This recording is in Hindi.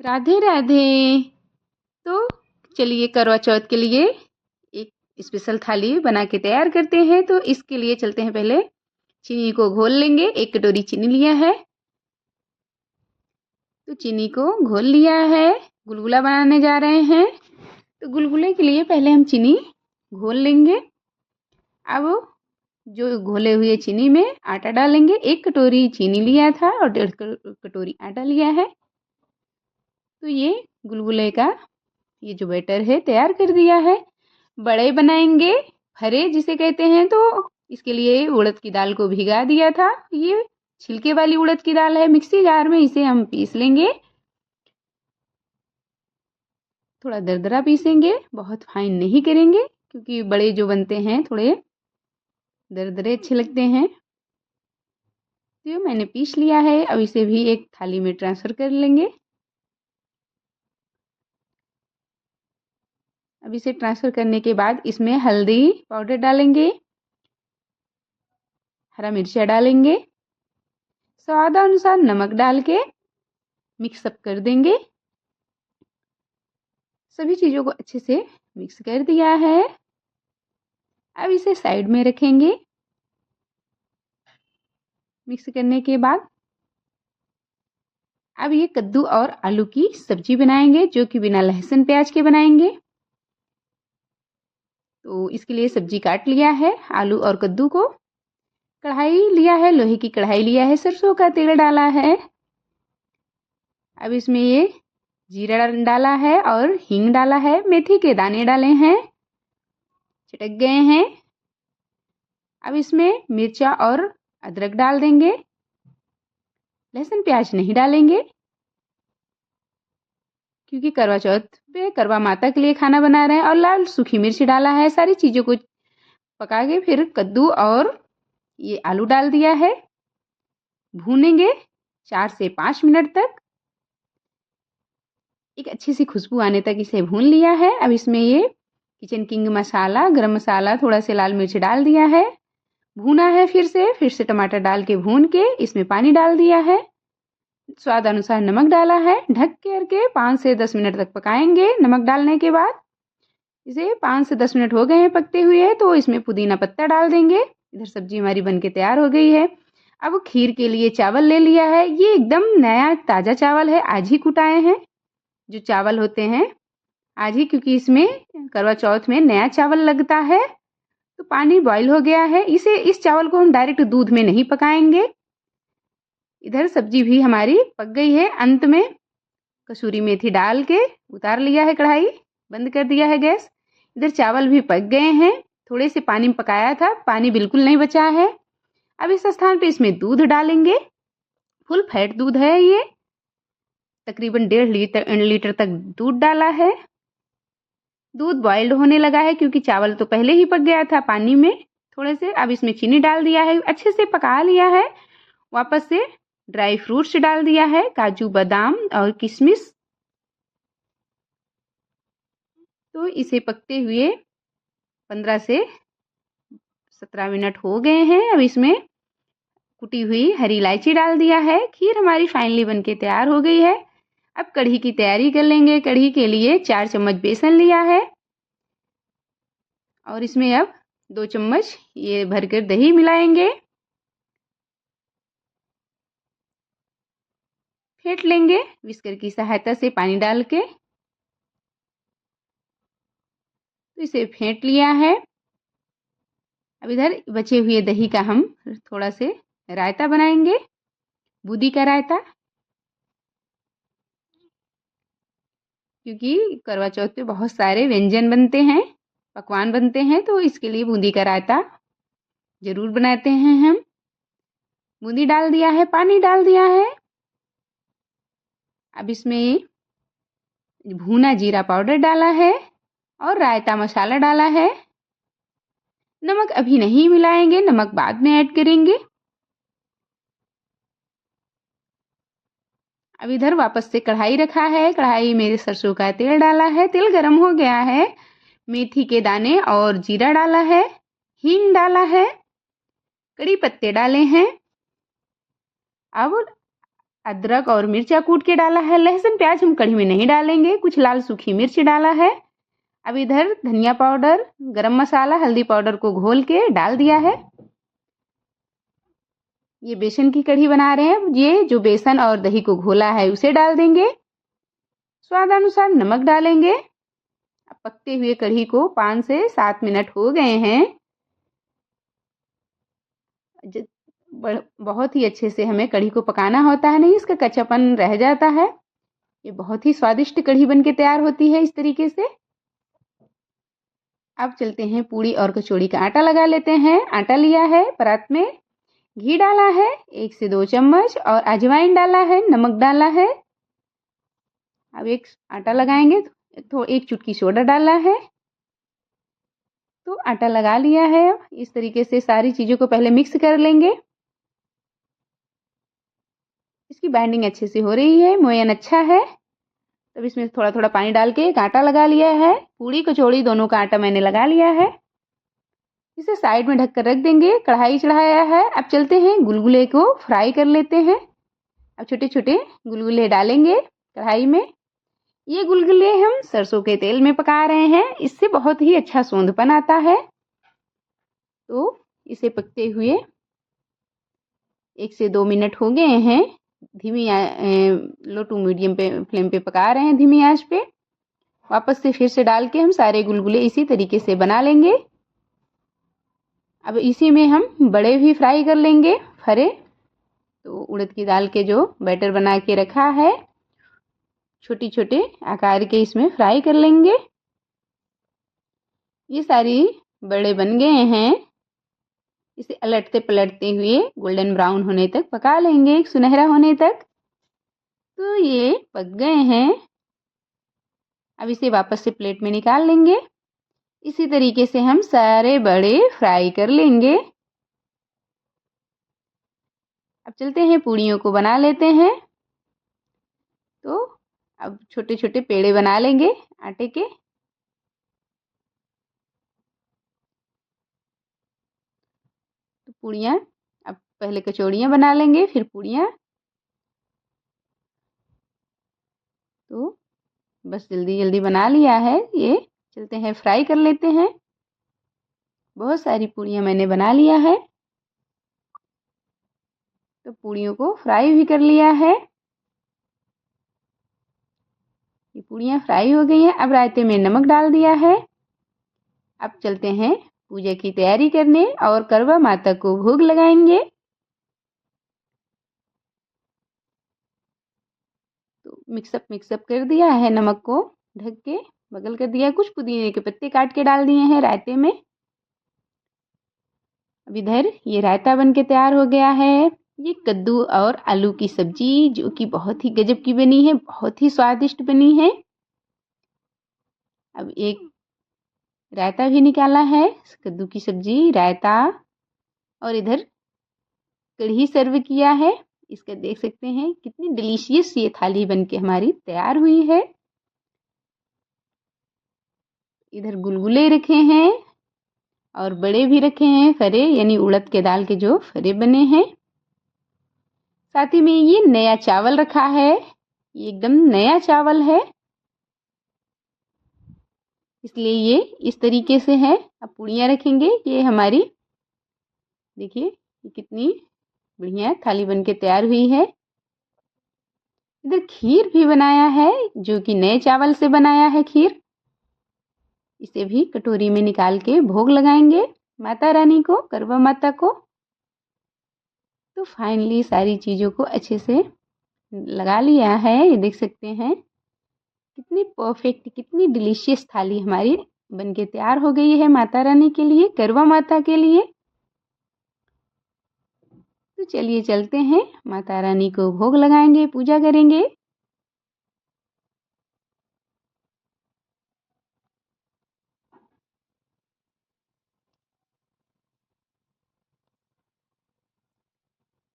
राधे राधे। तो चलिए करवा चौथ के लिए एक स्पेशल थाली बना के तैयार करते हैं। तो इसके लिए चलते हैं, पहले चीनी को घोल लेंगे। 1 कटोरी चीनी लिया है। तो चीनी को घोल लिया है, गुलगुला बनाने जा रहे हैं। तो गुलगुले के लिए पहले हम चीनी घोल लेंगे। अब जो घोले हुए चीनी में आटा डालेंगे। 1 कटोरी चीनी लिया था और 1.5 कटोरी आटा लिया है। तो ये गुलगुले का ये जो बैटर है तैयार कर दिया है। बड़े बनाएंगे, फरे जिसे कहते हैं। तो इसके लिए उड़द की दाल को भिगा दिया था। ये छिलके वाली उड़द की दाल है। मिक्सी जार में इसे हम पीस लेंगे। थोड़ा दरदरा पीसेंगे, बहुत फाइन नहीं करेंगे, क्योंकि बड़े जो बनते हैं थोड़े दरदरे अच्छे लगते हैं। तो मैंने पीस लिया है। अब इसे भी एक थाली में ट्रांसफ़र कर लेंगे। अब इसे ट्रांसफ़र करने के बाद इसमें हल्दी पाउडर डालेंगे, हरा मिर्चा डालेंगे, स्वादानुसार नमक डाल के मिक्स अप कर देंगे। सभी चीज़ों को अच्छे से मिक्स कर दिया है। अब इसे साइड में रखेंगे। मिक्स करने के बाद अब ये कद्दू और आलू की सब्जी बनाएंगे, जो कि बिना लहसुन प्याज के बनाएंगे। तो इसके लिए सब्जी काट लिया है, आलू और कद्दू को। कढ़ाई लिया है, लोहे की कढ़ाई लिया है, सरसों का तेल डाला है। अब इसमें ये जीरा डाला है और हींग डाला है। मेथी के दाने डाले हैं, चटक गए हैं। अब इसमें मिर्चा और अदरक डाल देंगे। लहसुन प्याज नहीं डालेंगे, क्योंकि करवा चौथ पे करवा माता के लिए खाना बना रहे हैं। और लाल सूखी मिर्च डाला है। सारी चीज़ों को पका के फिर कद्दू और ये आलू डाल दिया है। भूनेंगे 4 से 5 मिनट तक। एक अच्छी सी खुशबू आने तक इसे भून लिया है। अब इसमें ये किचन किंग मसाला, गरम मसाला, थोड़ा से लाल मिर्च डाल दिया है। भूना है फिर से टमाटर डाल के भून के इसमें पानी डाल दिया है। स्वाद अनुसार नमक डाला है। ढक करके 5 से 10 मिनट तक पकाएंगे। नमक डालने के बाद इसे 5 से 10 मिनट हो गए हैं पकते हुए। तो इसमें पुदीना पत्ता डाल देंगे। इधर सब्जी हमारी बनके तैयार हो गई है। अब खीर के लिए चावल ले लिया है। ये एकदम नया ताज़ा चावल है, आज ही कुटाए हैं। जो चावल होते हैं आज ही, क्योंकि इसमें करवा चौथ में नया चावल लगता है। तो पानी बॉईल हो गया है। इस चावल को हम डायरेक्ट दूध में नहीं पकाएंगे। इधर सब्जी भी हमारी पक गई है। अंत में कसूरी मेथी डाल के उतार लिया है कढ़ाई, बंद कर दिया है गैस। इधर चावल भी पक गए हैं। थोड़े से पानी में पकाया था, पानी बिल्कुल नहीं बचा है। अब इस स्थान पे इसमें दूध डालेंगे। फुल फैट दूध है ये, तकरीबन 1.5 लीटर तक दूध डाला है। दूध बॉइल्ड होने लगा है, क्योंकि चावल तो पहले ही पक गया था पानी में थोड़े से। अब इसमें चीनी डाल दिया है, अच्छे से पका लिया है। वापस से ड्राई फ्रूट्स डाल दिया है, काजू बादाम और किशमिश। तो इसे पकते हुए 15 से 17 मिनट हो गए हैं। अब इसमें कुटी हुई हरी इलायची डाल दिया है। खीर हमारी फाइनली बनके तैयार हो गई है। अब कढ़ी की तैयारी कर लेंगे। कढ़ी के लिए 4 चम्मच बेसन लिया है और इसमें अब 2 चम्मच ये भरकर दही मिलाएंगे। फेंट लेंगे विस्कर की सहायता से पानी डाल के। तो इसे फेंट लिया है। अब इधर बचे हुए दही का हम थोड़ा से रायता बनाएंगे, बूंदी का रायता। क्योंकि करवा चौथ पे बहुत सारे व्यंजन बनते हैं, पकवान बनते हैं। तो इसके लिए बूंदी का रायता ज़रूर बनाते हैं हम। बूंदी डाल दिया है, पानी डाल दिया है। अब इसमें भुना जीरा पाउडर डाला है और रायता मसाला डाला है। नमक अभी नहीं मिलाएंगे, नमक बाद में ऐड करेंगे। अब इधर वापस से कढ़ाई रखा है। कढ़ाई में सरसों का तेल डाला है। तेल गरम हो गया है। मेथी के दाने और जीरा डाला है, हींग डाला है, कड़ी पत्ते डाले हैं। अब अदरक और मिर्चा कूट के डाला है। लहसुन प्याज हम कढ़ी में नहीं डालेंगे। कुछ लाल सूखी मिर्च डाला है। अब इधर धनिया पाउडर, गरम मसाला, हल्दी पाउडर को घोल के डाल दिया है। ये बेसन की कढ़ी बना रहे हैं। ये जो बेसन और दही को घोला है उसे डाल देंगे। स्वादानुसार नमक डालेंगे। अब पकते हुए कढ़ी को 5 से 7 मिनट हो गए हैं। बहुत ही अच्छे से हमें कढ़ी को पकाना होता है, नहीं इसका कच्चापन रह जाता है। ये बहुत ही स्वादिष्ट कढ़ी बनके तैयार होती है इस तरीके से। अब चलते हैं पूड़ी और कचौड़ी का आटा लगा लेते हैं। आटा लिया है, परात में घी डाला है 1 से 2 चम्मच और अजवाइन डाला है, नमक डाला है। अब एक आटा लगाएंगे तो 1 चुटकी सोडा डाला है। तो आटा लगा लिया है। इस तरीके से सारी चीज़ों को पहले मिक्स कर लेंगे। इसकी बाइंडिंग अच्छे से हो रही है, मोयन अच्छा है। तब इसमें थोड़ा थोड़ा पानी डाल के एक आटा लगा लिया है। पूड़ी कचौड़ी दोनों का आटा मैंने लगा लिया है। इसे साइड में ढककर रख देंगे। कढ़ाई चढ़ाया है। अब चलते हैं गुलगुले को फ्राई कर लेते हैं। अब छोटे छोटे गुलगुले डालेंगे कढ़ाई में। ये गुलगुले हम सरसों के तेल में पका रहे हैं। इससे बहुत ही अच्छा सोंधपन आता है। तो इसे पकते हुए 1 से 2 मिनट हो गए हैं। धीमी लो टू मीडियम पे फ्लेम पे पका रहे हैं, धीमी आंच पे। वापस से फिर से डाल के हम सारे गुलगुले इसी तरीके से बना लेंगे। अब इसी में हम बड़े भी फ्राई कर लेंगे, फरे। तो उड़द की दाल के जो बैटर बना के रखा है, छोटे छोटे आकार के इसमें फ्राई कर लेंगे। ये सारी बड़े बन गए हैं। इसे अलटते पलटते हुए गोल्डन ब्राउन होने तक पका लेंगे, एक सुनहरा होने तक। तो ये पक गए हैं। अब इसे वापस से प्लेट में निकाल लेंगे। इसी तरीके से हम सारे बड़े फ्राई कर लेंगे। अब चलते हैं पूड़ियों को बना लेते हैं। तो अब छोटे छोटे पेड़े बना लेंगे आटे के। तो पूड़ियाँ, अब पहले कचौड़ियाँ बना लेंगे, फिर पूड़ियाँ। तो बस जल्दी जल्दी बना लिया है। ये चलते हैं फ्राई कर लेते हैं। बहुत सारी पूड़ियाँ मैंने बना लिया है। तो पूड़ियों को फ्राई भी कर लिया है। ये पूड़ियाँ फ्राई हो गई हैं। अब रायते में नमक डाल दिया है। अब चलते हैं पूजा की तैयारी करने और करवा माता को भोग लगाएंगे। तो मिक्सअप कर दिया है, नमक को ढक के बगल कर दिया। कुछ पुदीने के पत्ते काट के डाल दिए हैं रायते में। अब इधर ये रायता बन के तैयार हो गया है। ये कद्दू और आलू की सब्जी जो कि बहुत ही गजब की बनी है, बहुत ही स्वादिष्ट बनी है। अब एक रायता भी निकाला है, कद्दू की सब्जी, रायता, और इधर कढ़ी सर्व किया है। इसका देख सकते हैं कितनी डिलीशियस ये थाली बनके हमारी तैयार हुई है। इधर गुलगुले रखे हैं और बड़े भी रखे हैं, फरे यानी उड़द के दाल के जो फरे बने हैं। साथ ही में ये नया चावल रखा है। ये एकदम नया चावल है, इसलिए ये इस तरीके से है। अब पूड़ियाँ रखेंगे। ये हमारी देखिए ये कितनी बढ़िया थाली बनके तैयार हुई है। इधर खीर भी बनाया है, जो कि नए चावल से बनाया है खीर। इसे भी कटोरी में निकाल के भोग लगाएंगे माता रानी को, करवा माता को। तो फाइनली सारी चीज़ों को अच्छे से लगा लिया है। ये देख सकते हैं कितनी परफेक्ट, कितनी डिलीशियस थाली हमारी बनके तैयार हो गई है माता रानी के लिए, करवा माता के लिए। तो चलिए चलते हैं, माता रानी को भोग लगाएंगे, पूजा करेंगे।